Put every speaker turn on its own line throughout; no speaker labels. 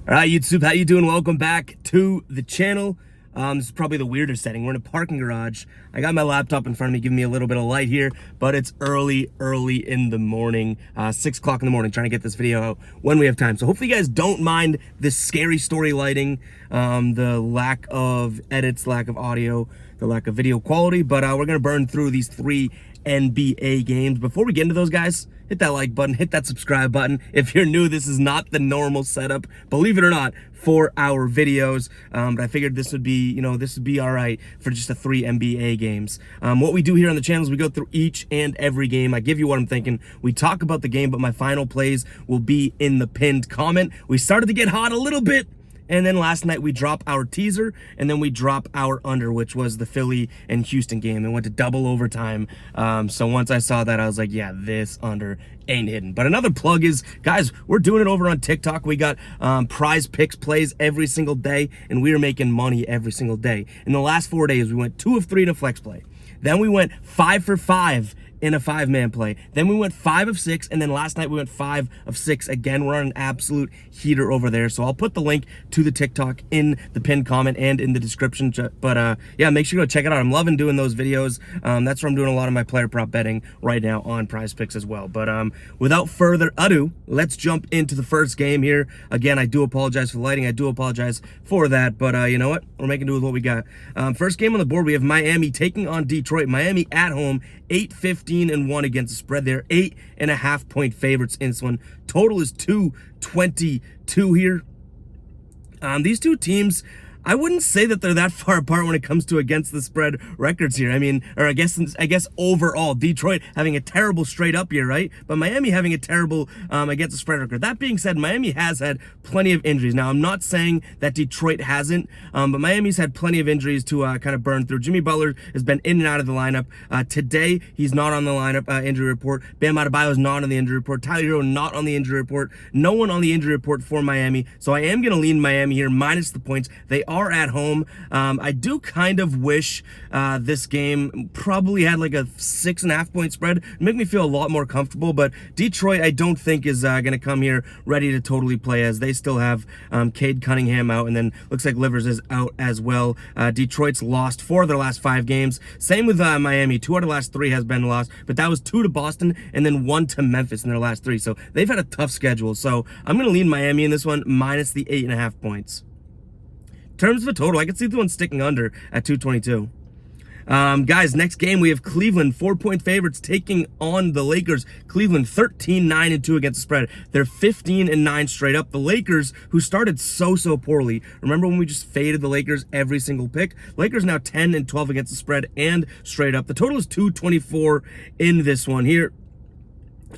All right, YouTube, how you doing? Welcome back to the channel. This is probably the weirdest setting. We're in a parking garage. I got my laptop in front of me, giving me a little bit of light here, but it's early in the morning, 6 o'clock in the morning, trying to get this video out when we have time. So hopefully you guys don't mind this scary story lighting, the lack of edits, lack of audio, the lack of video quality, but we're going to burn through these 3 NBA games. Before we get into those, guys, hit that like button, hit that subscribe button. If you're new, this is not the normal setup, believe it or not, for our videos. But I figured this would be, this would be all right for just the 3 NBA games. What we do here on the channel is we go through each and every game. I give you what I'm thinking. We talk about the game, but my final plays will be in the pinned comment. We started to get hot a little bit. And then last night we drop our teaser, and then we drop our under, which was the Philly and Houston game. It went to double overtime. So once I saw that, I was like, yeah, this under ain't hidden. But another plug is, guys, we're doing it over on TikTok. We got prize picks plays every single day, and we are making money every single day. In the last 4 days, we went 2 of 3 in a flex play. Then we went 5 for 5 in a 5-man play. Then we went 5 of 6, and then last night we went 5 of 6. Again, we're on an absolute heater over there. So I'll put the link to the TikTok in the pinned comment and in the description. But yeah, make sure to go check it out. I'm loving doing those videos. That's where I'm doing a lot of my player prop betting right now on Prize Picks as well. But without further ado, let's jump into the first game here. Again, I do apologize for the lighting. I do apologize for that. But you know what? We're making do with what we got. First game on the board, we have Miami taking on Detroit. Miami at home, 8-15-1 against the spread. They're 8.5 point favorites in this one. Total is 222 here. These two teams, I wouldn't say that they're that far apart when it comes to against the spread records here. I mean, or I guess overall, Detroit having a terrible straight up year, right? But Miami having a terrible against the spread record. That being said, Miami has had plenty of injuries. Now, I'm not saying that Detroit hasn't, but Miami's had plenty of injuries to kind of burn through. Jimmy Butler has been in and out of the lineup. Today, he's not on the lineup injury report. Bam Adebayo is not on the injury report. Tyler Hero not on the injury report. No one on the injury report for Miami. So I am going to lean Miami here minus the points. They are at home. I do kind of wish this game probably had like a 6.5 point spread. It'd make me feel a lot more comfortable, but Detroit I don't think is going to come here ready to totally play, as they still have Cade Cunningham out, and then looks like Livers is out as well. Detroit's lost 4 of their last 5 games. Same with Miami. 2 out of the last 3 has been lost, but that was 2 to Boston and then 1 to Memphis in their last 3. So they've had a tough schedule. So I'm going to lean Miami in this one minus the 8.5 points. In terms of the total, I can see the one sticking under at 222. Guys, next game we have Cleveland, 4-point favorites taking on the Lakers. Cleveland 13-9-2 against the spread. They're 15-9 straight up. The Lakers, who started so poorly. Remember when we just faded the Lakers every single pick? Lakers now 10-12 against the spread and straight up. The total is 224 in this one here.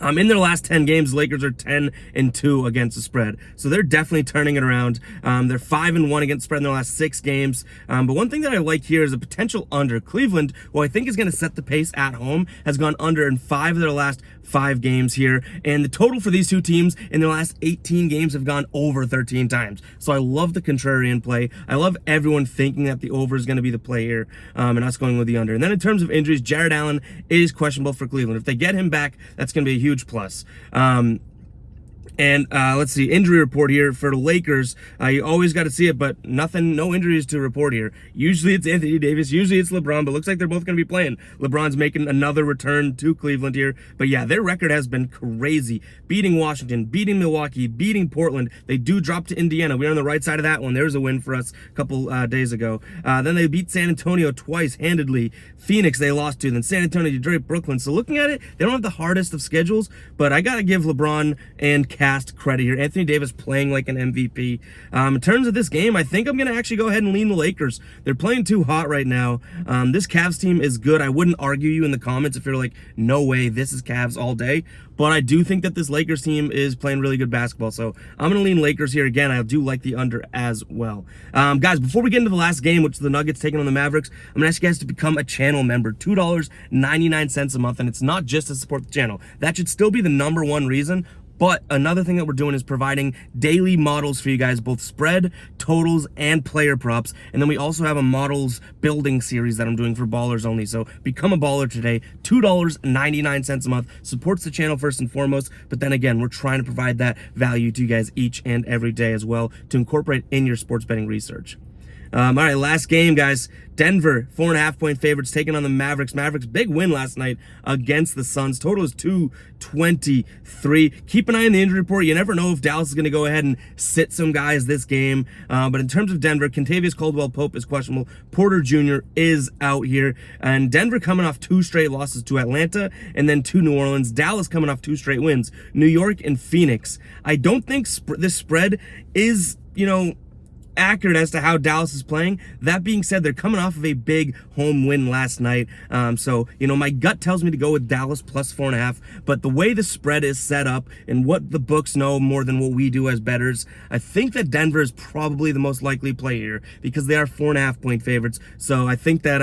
In their last 10 games, Lakers are 10-2 against the spread. So they're definitely turning it around. They're 5-1 against the spread in their last 6 games. But one thing that I like here is a potential under. Cleveland, who I think is going to set the pace at home, has gone under in 5 of their last 5 games here. And the total for these two teams in their last 18 games have gone over 13 times. So I love the contrarian play. I love everyone thinking that the over is going to be the play here, and us going with the under. And then in terms of injuries, Jared Allen is questionable for Cleveland. If they get him back, that's going to be a huge plus. And let's see, injury report here for the Lakers. You always got to see it, but no injuries to report here. Usually it's Anthony Davis, usually it's LeBron, but looks like they're both going to be playing. LeBron's making another return to Cleveland here. But yeah, their record has been crazy. Beating Washington, beating Milwaukee, beating Portland. They do drop to Indiana. We're on the right side of that one. There's a win for us a couple days ago. Then they beat San Antonio twice handedly. Phoenix they lost to. Then San Antonio, Detroit, Brooklyn. So looking at it, they don't have the hardest of schedules, but I got to give LeBron and credit here. Anthony Davis playing like an MVP. In terms of this game, I think I'm going to actually go ahead and lean the Lakers. They're playing too hot right now. This Cavs team is good. I wouldn't argue you in the comments if you're like, no way, this is Cavs all day. But I do think that this Lakers team is playing really good basketball. So I'm going to lean Lakers here again. I do like the under as well. Guys, before we get into the last game, which is the Nuggets taking on the Mavericks, I'm going to ask you guys to become a channel member. $2.99 a month. And it's not just to support the channel. That should still be the #1 reason. But another thing that we're doing is providing daily models for you guys, both spread, totals, and player props. And then we also have a models building series that I'm doing for ballers only. So become a baller today. $2.99 a month. Supports the channel first and foremost. But then again, we're trying to provide that value to you guys each and every day as well to incorporate in your sports betting research. All right, last game, guys. Denver, 4.5-point favorites, taking on the Mavericks. Mavericks, big win last night against the Suns. Total is 223. Keep an eye on the injury report. You never know if Dallas is going to go ahead and sit some guys this game. But in terms of Denver, Kentavious Caldwell-Pope is questionable. Porter Jr. is out here. And Denver coming off 2 straight losses to Atlanta and then to New Orleans. Dallas coming off 2 straight wins. New York and Phoenix. I don't think this spread is, accurate as to how Dallas is playing. That being said, they're coming off of a big home win last night. So, my gut tells me to go with Dallas plus 4.5. But the way the spread is set up and what the books know more than what we do as bettors, I think that Denver is probably the most likely play here because they are 4.5-point favorites. So I think that,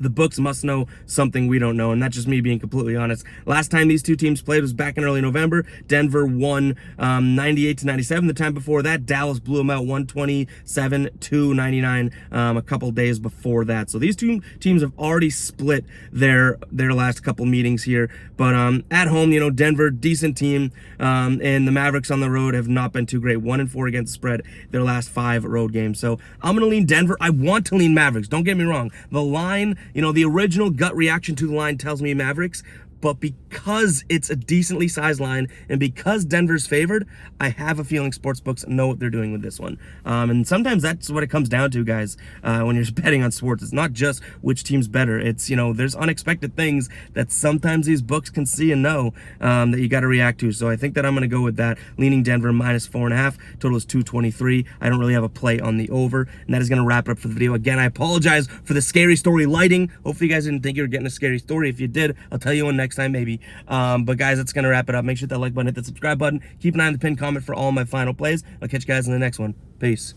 the books must know something we don't know, and that's just me being completely honest. Last time these two teams played was back in early November. Denver won 98-97. The time before that, Dallas blew them out 127-99 a couple days before that. So these two teams have already split their last couple meetings here. But at home, Denver, decent team, and the Mavericks on the road have not been too great. 1-4 against the spread their last 5 road games. So I'm going to lean Denver. I want to lean Mavericks. Don't get me wrong. The line, the original gut reaction to the line tells me Mavericks, but because it's a decently sized line and because Denver's favored, I have a feeling sportsbooks know what they're doing with this one. And sometimes that's what it comes down to, guys, when you're betting on sports. It's not just which team's better. It's, there's unexpected things that sometimes these books can see and know that you got to react to. So I think that I'm going to go with that, leaning Denver minus 4.5. Total is 223. I don't really have a play on the over. And that is going to wrap it up for the video. Again, I apologize for the scary story lighting. Hopefully you guys didn't think you were getting a scary story. If you did, I'll tell you one next time maybe. But guys, that's gonna wrap it up. Make sure to hit that like button, hit the subscribe button, keep an eye on the pinned comment for all my final plays. I'll catch you guys in the next one. Peace.